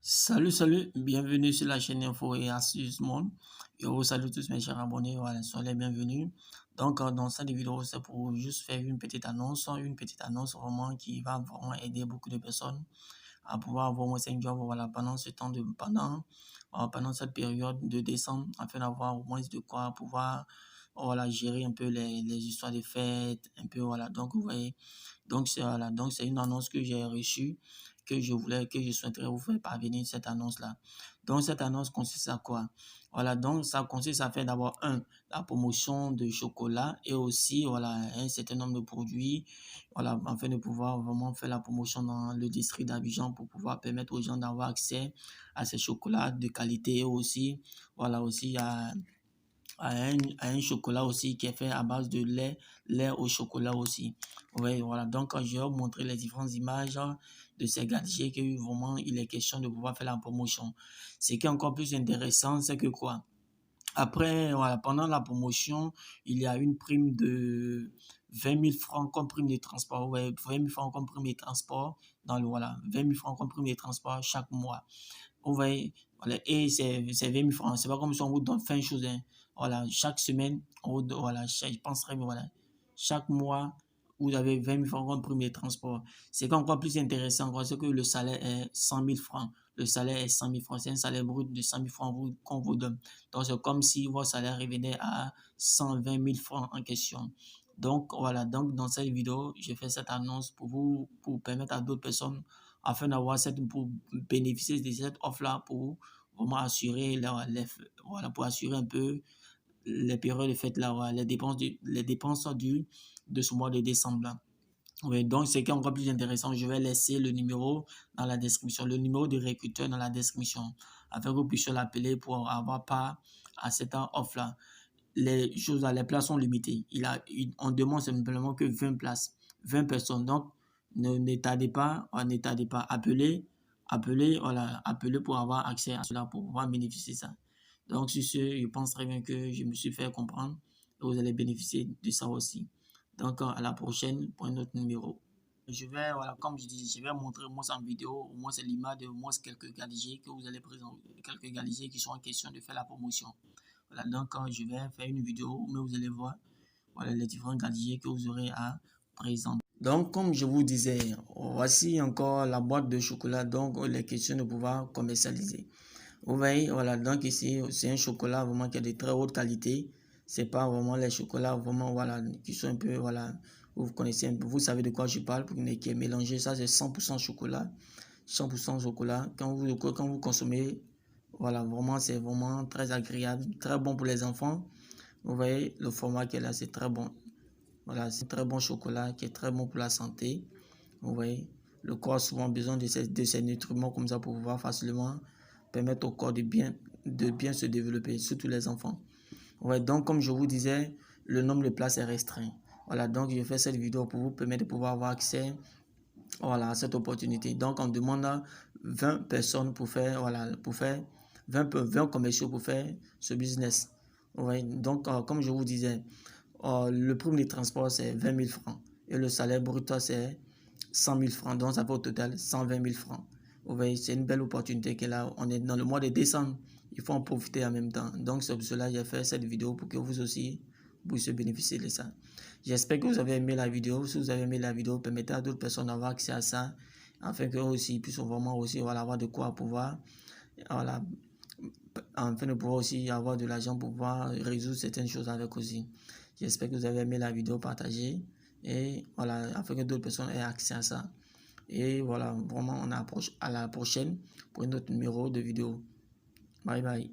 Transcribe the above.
Salut, bienvenue sur la chaîne Info et Astuces Monde. Et vous salue tous mes chers abonnés, voilà, soyez les bienvenus. Donc, dans cette vidéo, c'est pour juste faire une petite annonce vraiment qui va vraiment aider beaucoup de personnes à pouvoir avoir moins 5 jobs, voilà, pendant pendant cette période de décembre, afin d'avoir au moins de quoi pouvoir, voilà, gérer un peu les histoires de fêtes, un peu, voilà. Donc, vous voyez, donc c'est une annonce que j'ai reçue, que je souhaiterais vous faire parvenir cette annonce-là. Donc, cette annonce consiste à quoi? Voilà, donc ça consiste à faire d'abord, la promotion de chocolat et aussi, voilà, un certain nombre de produits, voilà, afin de pouvoir vraiment faire la promotion dans le district d'Abidjan pour pouvoir permettre aux gens d'avoir accès à ces chocolats de qualité et aussi, voilà, aussi à un chocolat aussi qui est fait à base de lait au chocolat aussi. Oui, voilà. Donc, je vais vous montrer les différentes images de ces gadgets que vraiment il est question de pouvoir faire la promotion. Ce qui est encore plus intéressant, c'est que quoi? Après, voilà, pendant la promotion, il y a une prime de 20 000 francs comme prime de transport. Ouais, 20 000 francs comme prime de transport voilà, 20 000 francs comme prime de transport chaque mois. Vous voyez, voilà, et c'est 20 000 francs. C'est pas comme si on vous donne fin chose, hein. Voilà, chaque semaine, voilà, je penserais, voilà, chaque mois, vous avez 20 000 francs comme premier transport. C'est encore plus intéressant, c'est que le salaire est 100 000 francs. Le salaire est 100 000 francs. C'est un salaire brut de 100 000 francs qu'on vous donne. Donc, c'est comme si votre salaire revenait à 120 000 francs en question. Donc, voilà, donc dans cette vidéo, je fais cette annonce pour vous, pour permettre à d'autres personnes afin d'avoir pour bénéficier de cette offre-là pour vraiment assurer, voilà, pour assurer un peu les périodes de fête là, voilà, les dépenses de ce mois de décembre là. Oui, donc c'est qui est encore plus intéressant, je vais laisser le numéro dans la description, le numéro de recruteur dans la description, afin que vous puissiez l'appeler pour avoir part à cette offre-là. Les places sont limitées. On demande simplement que 20 places, 20 personnes. Donc, ne tardez pas, appelez pour avoir accès à cela, pour pouvoir bénéficier de ça. Donc, sur ce, je pense très bien que je me suis fait comprendre et vous allez bénéficier de ça aussi. Donc, à la prochaine pour un autre numéro. Je vais, voilà, comme je dis, je vais montrer au moins en vidéo, au moins c'est l'image de au moins quelques galigés que vous allez présenter, quelques galigés qui sont en question de faire la promotion. Voilà, donc je vais faire une vidéo, mais vous allez voir, voilà, les différents galigés que vous aurez à présenter. Donc, comme je vous disais, voici encore la boîte de chocolat, donc les questions de pouvoir commercialiser. Vous voyez, voilà, donc ici, c'est un chocolat vraiment qui a de très haute qualité. C'est pas vraiment les chocolats vraiment, voilà, qui sont un peu, voilà, vous connaissez un peu, vous savez de quoi je parle, qui est mélangé. Ça, c'est 100% chocolat. 100% chocolat. Quand vous consommez, voilà, vraiment, c'est vraiment très agréable, très bon pour les enfants. Vous voyez, le format qui est là, c'est très bon. Voilà, c'est très bon chocolat qui est très bon pour la santé. Vous voyez, le corps a souvent besoin de ces nutriments comme ça pour pouvoir facilement permettre au corps de bien se développer, surtout les enfants. Ouais, donc comme je vous disais, le nombre de places est restreint. Voilà, donc je fais cette vidéo pour vous permettre de pouvoir avoir accès, voilà, à cette opportunité. Donc on demande 20 personnes pour faire, voilà, 20 commerciaux pour faire ce business. Ouais, donc comme je vous disais, le prix de transport c'est 20 000 francs et le salaire brut c'est 100 000 francs. Donc ça fait au total 120 000 francs. Vous voyez, c'est une belle opportunité que là, on est dans le mois de décembre. Il faut en profiter en même temps. Donc c'est pour cela que j'ai fait cette vidéo pour que vous aussi puissiez bénéficier de ça. J'espère que vous avez aimé la vidéo. Si vous avez aimé la vidéo, permettez à d'autres personnes d'avoir accès à ça, afin qu'eux aussi puissent vraiment aussi voilà, avoir de quoi pouvoir, voilà, afin de pouvoir aussi avoir de l'argent pour pouvoir résoudre certaines choses avec aussi. J'espère que vous avez aimé la vidéo, partagée, et voilà, afin que d'autres personnes aient accès à ça. Et voilà, vraiment, on approche à la prochaine pour un autre numéro de vidéo. Bye bye.